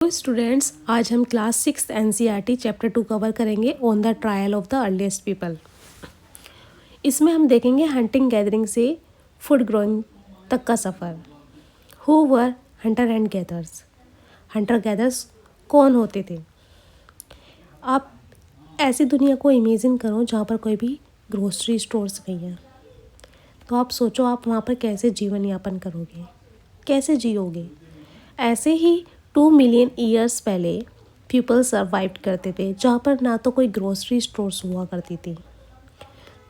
तो स्टूडेंट्स, आज हम क्लास 6 एनसीईआरटी चैप्टर 2 कवर करेंगे on the trial of the earliest people. इसमें हम देखेंगे हंटिंग गैदरिंग से फूड ग्रोइंग तक का सफ़र। Who were hunter and gatherers? Hunter gatherers कौन होते थे? आप ऐसी दुनिया को इमेजिन करो जहाँ पर कोई भी ग्रोसरी स्टोर्स नहीं है। तो आप सोचो, आप वहाँ पर कैसे जीवन यापन करोगे, कैसे जियोगे? ऐसे ही 2 मिलियन ईयर्स पहले पीपल सर्वाइव करते थे, जहाँ पर ना तो कोई ग्रोसरी स्टोर्स हुआ करती थी।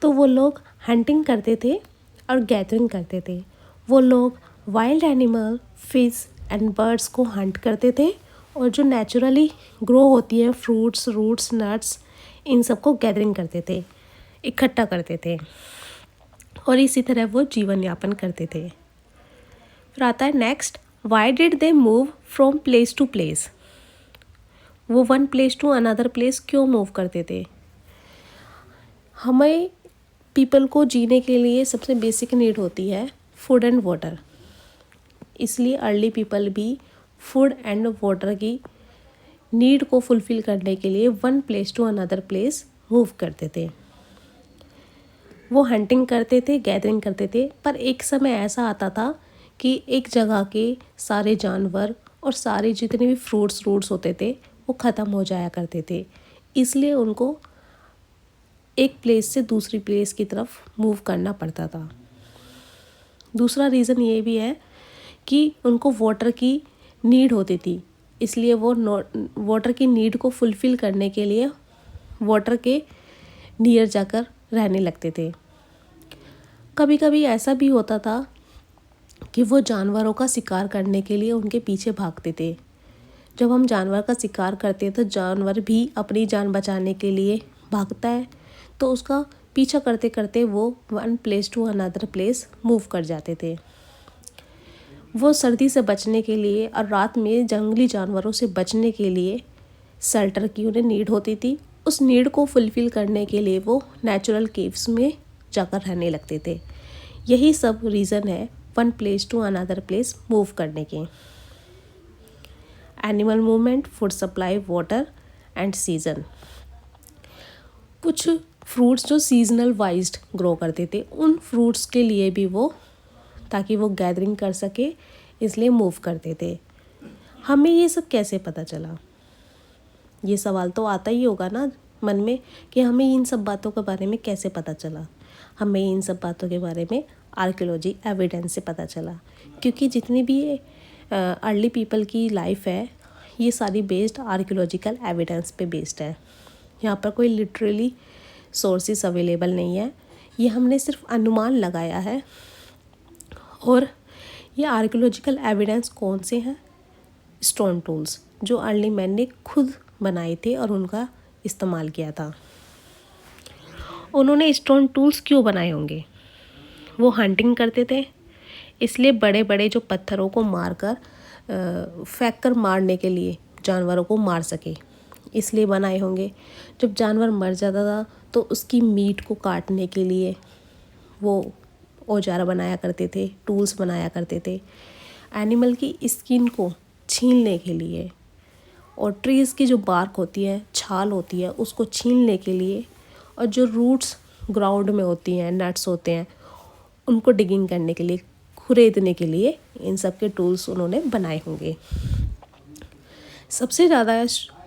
तो वो लोग हंटिंग करते थे और गैदरिंग करते थे। वो लोग wild animal, fish and birds को हंट करते थे और जो नेचुरली ग्रो होती है फ्रूट्स, रूट्स, नट्स, इन सबको गैदरिंग करते थे, इकट्ठा करते थे और इसी तरह वो जीवन यापन करते थे। फिर आता है next, why did they move from place to place? वो one place to another place क्यों मूव करते थे? हमें पीपल को जीने के लिए सबसे बेसिक नीड होती है फूड एंड वाटर। इसलिए अर्ली पीपल भी फूड एंड वाटर की नीड को फुलफ़िल करने के लिए one place to another place move करते थे। वो हंटिंग करते थे, गैदरिंग करते थे, पर एक समय ऐसा आता था कि एक जगह के सारे जानवर और सारे जितने भी फ्रूट्स रूट्स होते थे वो ख़त्म हो जाया करते थे। इसलिए उनको एक प्लेस से दूसरी प्लेस की तरफ मूव करना पड़ता था। दूसरा रीज़न ये भी है कि उनको वाटर की नीड होती थी, इसलिए वो वाटर की नीड को फुलफ़िल करने के लिए वाटर के नियर जाकर रहने लगते थे। कभी कभी ऐसा भी होता था कि वो जानवरों का शिकार करने के लिए उनके पीछे भागते थे। जब हम जानवर का शिकार करते हैं तो जानवर भी अपनी जान बचाने के लिए भागता है, तो उसका पीछा करते करते वो one place to another place move कर जाते थे। वो सर्दी से बचने के लिए और रात में जंगली जानवरों से बचने के लिए शेल्टर की उन्हें नीड होती थी। उस नीड को फुलफ़िल करने के लिए वो नेचुरल केव्स में जाकर रहने लगते थे। यही सब रीज़न है one place to another place move करने के। Animal movement, food supply, water and season. कुछ फ्रूट्स जो सीजनल वाइज्ड ग्रो करते थे, उन फ्रूट्स के लिए भी वो, ताकि वो गैदरिंग कर सके, इसलिए मूव करते थे। हमें ये सब कैसे पता चला? ये सवाल तो आता ही होगा ना मन में कि हमें इन सब बातों के बारे में कैसे पता चला। हमें इन सब बातों के बारे में आर्कियोलॉजी एविडेंस से पता चला, क्योंकि जितनी भी अर्ली पीपल की लाइफ है ये सारी बेस्ड आर्कियोलॉजिकल एविडेंस पे बेस्ड है। यहाँ पर कोई लिटरली सोर्सेस अवेलेबल नहीं है, ये हमने सिर्फ अनुमान लगाया है। और ये आर्कियोलॉजिकल एविडेंस कौन से हैं? स्टोन टूल्स जो अर्ली मैन ने खुद बनाए थे और उनका इस्तेमाल किया था। उन्होंने स्टोन टूल्स क्यों बनाए होंगे? वो हंटिंग करते थे, इसलिए बड़े बड़े जो पत्थरों को मारकर फेंक कर मारने के लिए जानवरों को मार सके, इसलिए बनाए होंगे। जब जानवर मर जाता था तो उसकी मीट को काटने के लिए वो औजार बनाया करते थे, टूल्स बनाया करते थे। एनिमल की स्किन को छीलने के लिए और ट्रीज़ की जो बार्क होती है, छाल होती है, उसको छीलने के लिए, और जो रूट्स ग्राउंड में होती हैं, नट्स होते हैं, उनको डिगिंग करने के लिए, खुरेदने के लिए, इन सब के टूल्स उन्होंने बनाए होंगे। सबसे ज़्यादा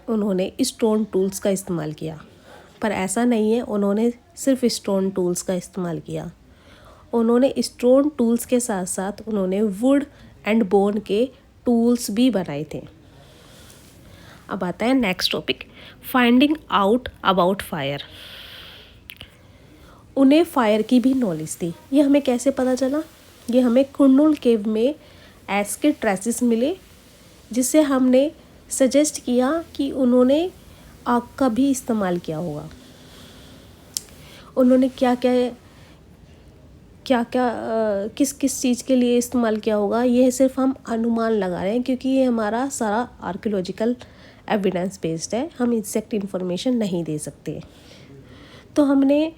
उन्होंने स्टोन टूल्स का इस्तेमाल किया, पर ऐसा नहीं है उन्होंने सिर्फ स्टोन टूल्स का इस्तेमाल किया। उन्होंने स्टोन टूल्स के साथ साथ उन्होंने वुड एंड बोन के टूल्स भी बनाए थे। अब आता है next topic, finding out about fire. उन्हें फायर की भी नॉलेज थी। ये हमें कैसे पता चला? ये हमें कुर्नूल केव में एश के ट्रेसेस मिले, जिससे हमने सजेस्ट किया कि उन्होंने आग का भी इस्तेमाल किया होगा। उन्होंने क्या क्या किस किस चीज़ के लिए इस्तेमाल किया होगा, ये सिर्फ हम अनुमान लगा रहे हैं, क्योंकि ये हमारा सारा आर्कियोलॉजिकल एविडेंस बेस्ड है। हम एग्जैक्ट इन्फॉर्मेशन नहीं दे सकते। तो हमने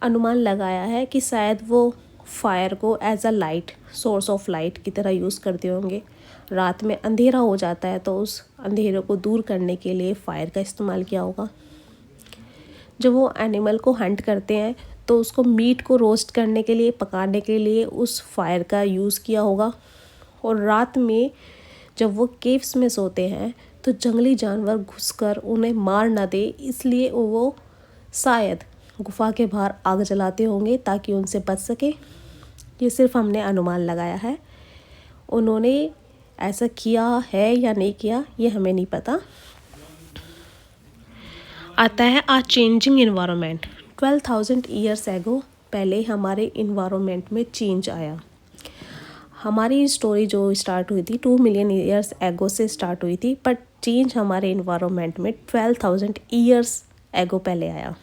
अनुमान लगाया है कि शायद वो फायर को as a light, source of light की तरह यूज़ करते होंगे। रात में अंधेरा हो जाता है तो उस अंधेरे को दूर करने के लिए फायर का इस्तेमाल किया होगा। जब वो एनिमल को हंट करते हैं तो उसको मीट को रोस्ट करने के लिए, पकाने के लिए उस फायर का यूज़ किया होगा। और रात में जब वो केव्स में सोते हैं तो जंगली जानवर घुसकर उन्हें मार ना दे, इसलिए वो शायद गुफा के बाहर आग जलाते होंगे ताकि उनसे बच सके। ये सिर्फ हमने अनुमान लगाया है, उन्होंने ऐसा किया है या नहीं किया ये हमें नहीं पता। आता है आ चेंजिंग इन्वायरमेंट। 12,000 ईयर्स एगो पहले हमारे इन्वायरमेंट में चेंज आया। हमारी स्टोरी जो स्टार्ट हुई थी 2 मिलियन ईयर्स एगो से स्टार्ट हुई थी, बट चेंज हमारे इन्वायरमेंट में 12,000 ईयर्स एगो पहले आया।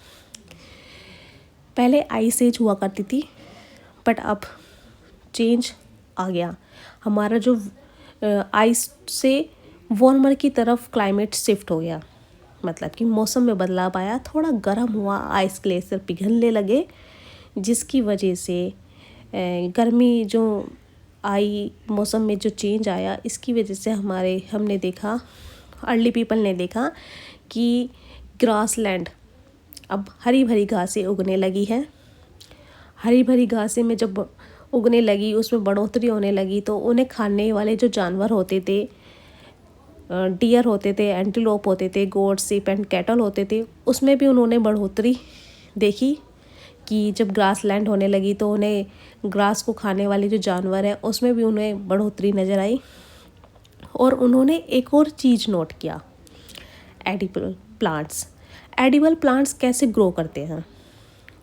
पहले आइस एज हुआ करती थी, बट अब चेंज आ गया। हमारा जो आइस से वार्मर की तरफ क्लाइमेट शिफ्ट हो गया, मतलब कि मौसम में बदलाव आया, थोड़ा गर्म हुआ, आइस ग्लेशियर पिघलने लगे, जिसकी वजह से गर्मी जो आई, मौसम में जो चेंज आया, इसकी वजह से हमने देखा, अर्ली पीपल ने देखा कि ग्रासलैंड अब हरी भरी घासें उगने लगी है। हरी भरी घासें में जब उगने लगी, उसमें बढ़ोतरी होने लगी, तो उन्हें खाने वाले जो जानवर होते थे, डियर होते थे, एंटीलोप होते थे, गोट, सीप एंड कैटल होते थे, उसमें भी उन्होंने बढ़ोतरी देखी कि जब ग्रास लैंड होने लगी तो उन्हें ग्रास को खाने वाले जो जानवर हैं उसमें भी उन्हें बढ़ोतरी नज़र आई। और उन्होंने एक और चीज़ नोट किया, एडिबल प्लांट्स। एडिबल प्लांट्स कैसे ग्रो करते हैं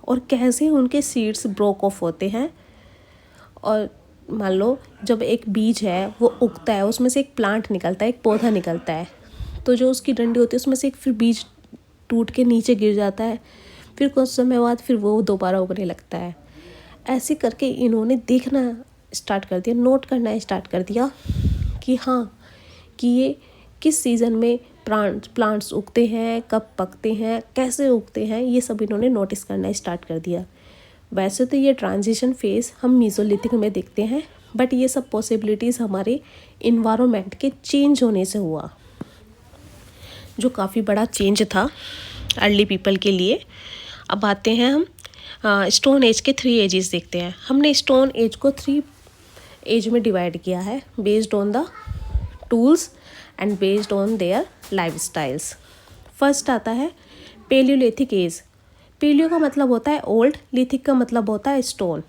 और कैसे उनके सीड्स ब्रोक ऑफ होते हैं। और मान लो जब एक बीज है वो उगता है, उसमें से एक प्लांट निकलता है, एक पौधा निकलता है, तो जो उसकी डंडी होती है उसमें से एक फिर बीज टूट के नीचे गिर जाता है, फिर कुछ समय बाद फिर वो दोबारा उगने लगता है। ऐसे करके इन्होंने देखना स्टार्ट कर दिया, नोट करना स्टार्ट कर दिया कि हाँ, कि ये किस सीज़न में प्लांट्स उगते हैं, कब पकते हैं, कैसे उगते हैं, ये सब इन्होंने नोटिस करना स्टार्ट कर दिया। वैसे तो ये ट्रांजिशन फेज़ हम मीसोलिथिक में देखते हैं, बट ये सब पॉसिबिलिटीज़ हमारे इन्वायरमेंट के चेंज होने से हुआ, जो काफ़ी बड़ा चेंज था अर्ली पीपल के लिए। अब आते हैं हम स्टोन एज के 3 एजेस देखते हैं। हमने स्टोन एज को 3 एज में डिवाइड किया है, based on the tools and based on their life styles. First आता है पेलियोलिथिक एज। पेलियो का मतलब होता है ओल्ड, लिथिक का मतलब होता है स्टोन।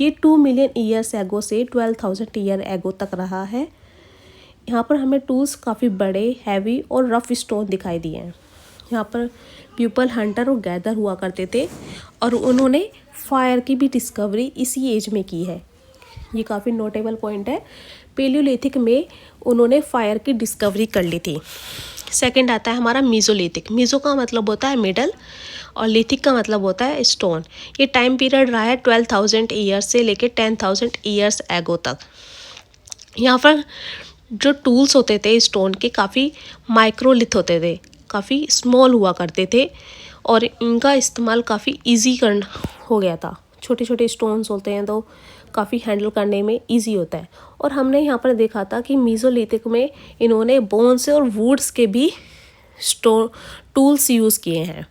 ये 2 मिलियन ईयर्स एगो से 12,000 ईयर एगो तक रहा है। यहाँ पर हमें टूल्स काफ़ी बड़े, हैवी और रफ स्टोन दिखाई दिए हैं। यहाँ पर पीपल हंटर और गैदर हुआ करते थे और उन्होंने फायर की भी डिस्कवरी इसी एज में की है। ये काफ़ी नोटेबल पॉइंट है। पेलियोलिथिक में उन्होंने फायर की डिस्कवरी कर ली थी। सेकंड आता है हमारा मीसोलिथिक। मीसो का मतलब होता है मिडल और लिथिक का मतलब होता है स्टोन। ये टाइम पीरियड रहा है 12,000 ईयर्स से लेकर 10,000 ईयर्स एगो तक। यहाँ पर जो टूल्स होते थे स्टोन के काफ़ी माइक्रोलिथ होते थे, काफ़ी स्मॉल हुआ करते थे और इनका इस्तेमाल काफ़ी ईजी करना हो गया था। छोटे छोटे स्टोन्स होते हैं तो काफ़ी हैंडल करने में ईजी होता है। और हमने यहाँ पर देखा था कि मीसोलिथिक में इन्होंने बोन्स और वुड्स के भी टूल्स यूज़ किए हैं।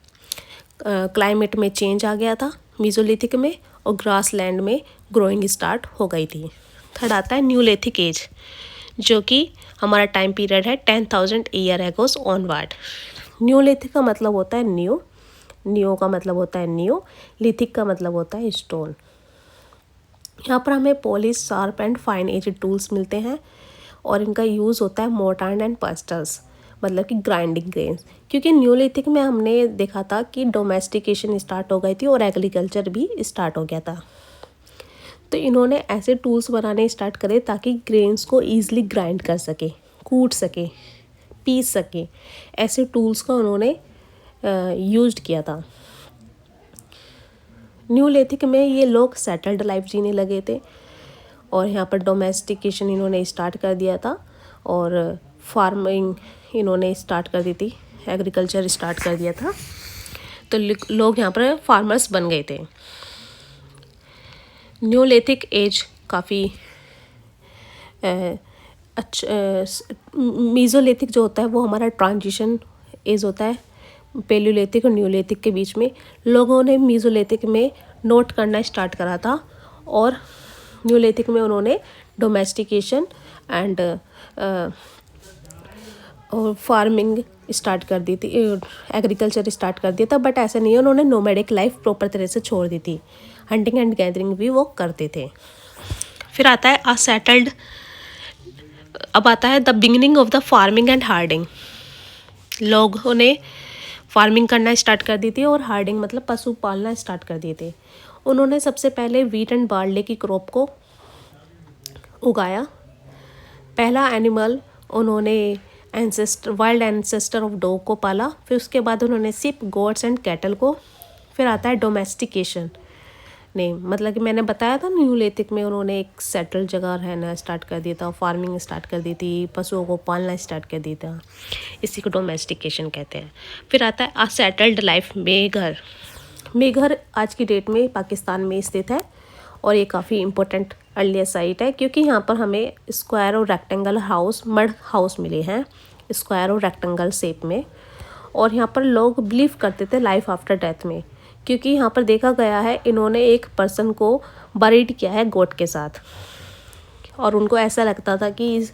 क्लाइमेट में चेंज आ गया था मीसोलिथिक में और ग्रास लैंड में ग्रोइंग स्टार्ट हो गई थी। थर्ड आता है न्यूलिथिक एज, जो कि हमारा टाइम पीरियड है 10,000 ईयर एगोस ऑनवर्ड। न्यूलिथिक का मतलब होता है न्यू, न्यू का मतलब होता है न्यू, लिथिक का मतलब होता है स्टोन। यहाँ पर हमें polish, sharp and fine edged tools मिलते हैं और इनका यूज़ होता है मोर्टार एंड पेस्टल्स, मतलब कि ग्राइंडिंग ग्रेन्स। क्योंकि न्यूलिथिक में हमने देखा था कि डोमेस्टिकेशन स्टार्ट हो गई थी और एग्रीकल्चर भी स्टार्ट हो गया था, तो इन्होंने ऐसे टूल्स बनाने स्टार्ट करे ताकि ग्रेन्स को ईजिली ग्राइंड कर सके, कूट सके, पीस सके। ऐसे टूल्स का उन्होंने यूज्ड किया था। न्यूलिथिक में ये लोग सेटल्ड लाइफ जीने लगे थे और यहाँ पर डोमेस्टिकेशन इन्होंने स्टार्ट कर दिया था और फार्मिंग इन्होंने स्टार्ट कर दी थी, एग्रीकल्चर स्टार्ट कर दिया था, तो लोग यहाँ पर फार्मर्स बन गए थे। न्यूलिथिक एज काफ़ी मीज़ोलिथिक जो होता है वो हमारा ट्रांजिशन एज होता है पेलियोलिथिक और न्यूलिथिक के बीच में। लोगों ने मीज़ोलिथिक में नोट करना स्टार्ट करा था और न्यूलिथिक में उन्होंने डोमेस्टिकेशन एंड और फार्मिंग स्टार्ट कर दी थी, एग्रीकल्चर स्टार्ट कर दिया था। बट ऐसा नहीं है, उन्होंने नोमैडिक लाइफ प्रॉपर तरह से छोड़ दी थी, हंटिंग एंड गैदरिंग भी वो करते थे। फिर आता है असेटल्ड, अब आता है the beginning of the farming and herding. लोगों ने फार्मिंग करना स्टार्ट कर दी थी और हार्डिंग मतलब पशु पालना स्टार्ट कर दिए थे। उन्होंने सबसे पहले वीट एंड बार्ले की क्रॉप को उगाया। पहला एनिमल उन्होंने वाइल्ड एंसेस्टर ऑफ डॉग को पाला। फिर उसके बाद उन्होंने सिप, गोट्स एंड कैटल को। फिर आता है डोमेस्टिकेशन ने, मतलब कि मैंने बताया था न्यूलिथिक में उन्होंने एक सेटल जगह रहना स्टार्ट कर दिया था, फार्मिंग स्टार्ट कर दी थी, पशुओं को पालना स्टार्ट कर दिया था, इसी को डोमेस्टिकेशन कहते हैं। फिर आता है असेटल्ड लाइफ। मेघर आज की डेट में पाकिस्तान में स्थित है और ये काफ़ी इम्पोर्टेंट अर्लियर साइट है क्योंकि यहाँ पर हमें स्क्वायर और रेक्टेंगल हाउस, मड हाउस मिले हैं स्क्वायर और रेक्टेंगल शेप में। और यहाँ पर लोग बिलीव करते थे लाइफ आफ्टर डेथ में, क्योंकि यहाँ पर देखा गया है इन्होंने एक पर्सन को बरीड किया है गोट के साथ और उनको ऐसा लगता था कि इस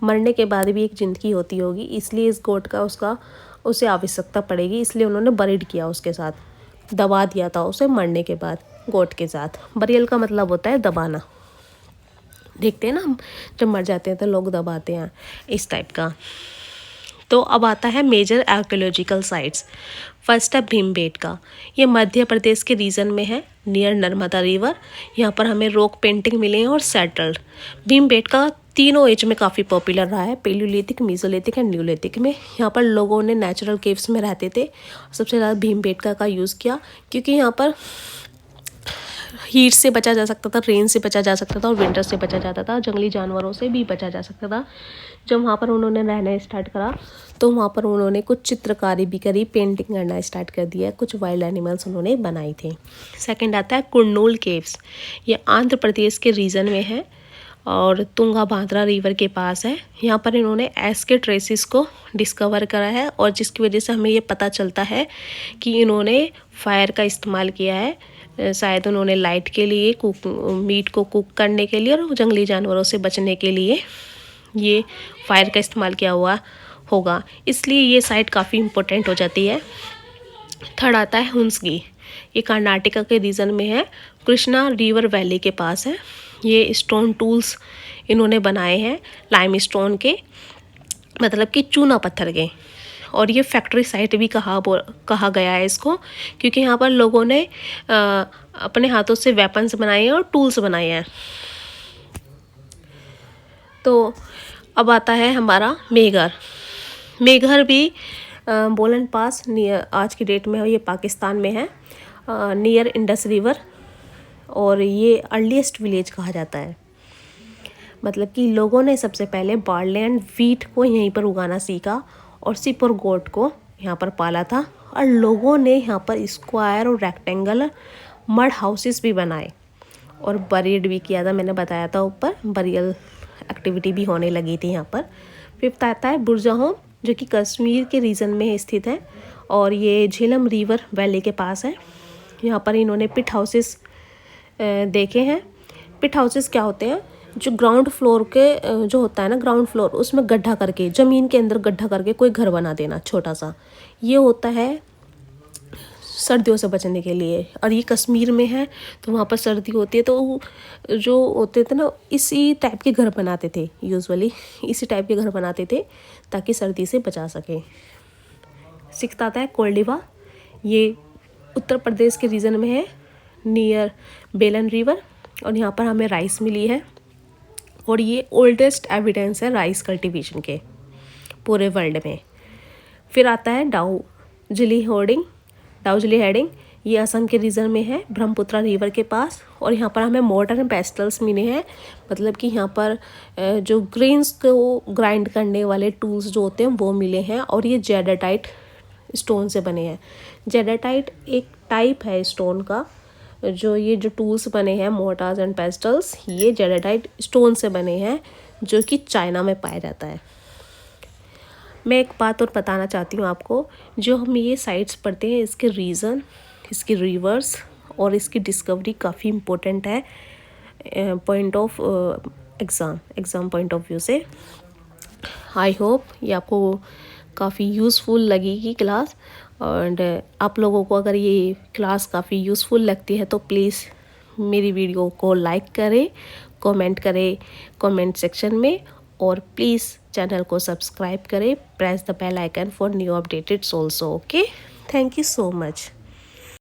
मरने के बाद भी एक ज़िंदगी होती होगी, इसलिए इस गोट का उसे आवश्यकता पड़ेगी, इसलिए उन्होंने बरीड किया, उसके साथ दबा दिया था उसे मरने के बाद गोट के साथ। बरियल का मतलब होता है दबाना, देखते हैं ना हम जब मर जाते हैं तो लोग दबाते हैं, इस टाइप का। तो अब आता है मेजर आर्कियोलॉजिकल साइट्स। फर्स्ट है भीमबेटका, ये मध्य प्रदेश के रीजन में है नियर नर्मदा रिवर। यहाँ पर हमें रॉक पेंटिंग मिले हैं और सेटल्ड। भीमबेटका तीनों एज में काफ़ी पॉपुलर रहा है, पेलियोलिथिक, मीज़ोलिथिक एंड न्यूलिथिक में। यहाँ पर लोगों ने नेचुरल केव्स में रहते थे, सबसे ज़्यादा भीमबेटका का यूज़ किया क्योंकि यहाँ पर हीट से बचा जा सकता था, रेन से बचा जा सकता था और विंटर से बचा जाता था, जंगली जानवरों से भी बचा जा सकता था। जब वहाँ पर उन्होंने रहना स्टार्ट करा तो वहाँ पर उन्होंने कुछ चित्रकारी भी करी, पेंटिंग करना स्टार्ट कर दिया, कुछ वाइल्ड एनिमल्स उन्होंने बनाए थे। सेकंड आता है कुर्नूल केव्स, ये आंध्र प्रदेश के रीजन में है और तुंगा भाद्रा रिवर के पास है। यहाँ पर इन्होंने एस के ट्रेसिस को डिस्कवर करा है और जिसकी वजह से हमें ये पता चलता है कि इन्होंने फायर का इस्तेमाल किया है, शायद उन्होंने लाइट के लिए, मीट को कुक करने के लिए और जंगली जानवरों से बचने के लिए ये फायर का इस्तेमाल किया हुआ होगा, इसलिए ये साइट काफ़ी इम्पोर्टेंट हो जाती है। थर्ड आता है हुंसगी, ये कर्नाटका के रीजन में है, कृष्णा रिवर वैली के पास है। ये स्टोन टूल्स इन्होंने बनाए हैं लाइम स्टोन के, मतलब कि चूना पत्थर के, और ये फैक्ट्री साइट भी कहा गया है इसको क्योंकि यहाँ पर लोगों ने अपने हाथों से वेपन्स बनाए हैं और टूल्स बनाए हैं। तो अब आता है हमारा मेघर भी बोलन पास आज की डेट में ये पाकिस्तान में है, नियर इंडस रिवर, और ये अर्लीस्ट विलेज कहा जाता है। मतलब कि लोगों ने सबसे पहले बार्ले एंड वीट को यहीं पर उगाना सीखा और सिप और गोट को यहाँ पर पाला था, और लोगों ने यहाँ पर स्क्वायर और रेक्टेंगल मड हाउसेस भी बनाए और बरीड भी किया था, मैंने बताया था ऊपर, बरियल एक्टिविटी भी होने लगी थी यहाँ पर। फिफ्थ आता है बुरजाहोम, जो कि कश्मीर के रीजन में स्थित है और ये झेलम रिवर वैली के पास है। यहाँ पर इन्होंने पिट हाउसेस देखे हैं। पिट हाउसेस क्या होते हैं, जो ग्राउंड फ्लोर के जो होता है ना, ग्राउंड फ्लोर, उसमें गड्ढा करके, ज़मीन के अंदर गड्ढा करके कोई घर बना देना छोटा सा, ये होता है सर्दियों से बचने के लिए। और ये कश्मीर में है तो वहाँ पर सर्दी होती है, तो जो होते थे ना, इसी टाइप के घर बनाते थे, यूजुअली इसी टाइप के घर बनाते थे ताकि सर्दी से बचा सके। सिक्स्थ आता है कोल्डिवा, ये उत्तर प्रदेश के रीजन में है, नियर बेलन रिवर, और यहाँ पर हमें राइस मिली है और ये ओल्डेस्ट एविडेंस है राइस कल्टीवेशन के पूरे वर्ल्ड में। फिर आता है डाउजिली हेडिंग, ये असम के रीजन में है, ब्रह्मपुत्रा रिवर के पास, और यहाँ पर हमें मॉडर्न पेस्टल्स मिले हैं, मतलब कि यहाँ पर जो ग्रेन्स को ग्राइंड करने वाले टूल्स जो होते हैं वो मिले हैं, और ये जेडाटाइट स्टोन से बने हैं। जेडाटाइट एक टाइप है स्टोन का, जो टूल्स बने हैं मोर्टार्स एंड पेस्टल्स, ये जेडाटाइट स्टोन से बने हैं, जो कि चाइना में पाया जाता है। मैं एक बात और बताना चाहती हूँ आपको, जो हम ये साइट्स पढ़ते हैं इसके रीज़न, इसकी रिवर्स और इसकी डिस्कवरी काफ़ी इम्पोर्टेंट है point of exam point of view से। आई होप ये आपको काफ़ी यूज़फुल लगेगी क्लास, एंड आप लोगों को अगर ये क्लास काफ़ी यूज़फुल लगती है तो प्लीज़ मेरी वीडियो को लाइक करें, कमेंट करें कमेंट सेक्शन में, और प्लीज़ चैनल को सब्सक्राइब करें, press the bell icon for new updates also. Okay, thank you so much.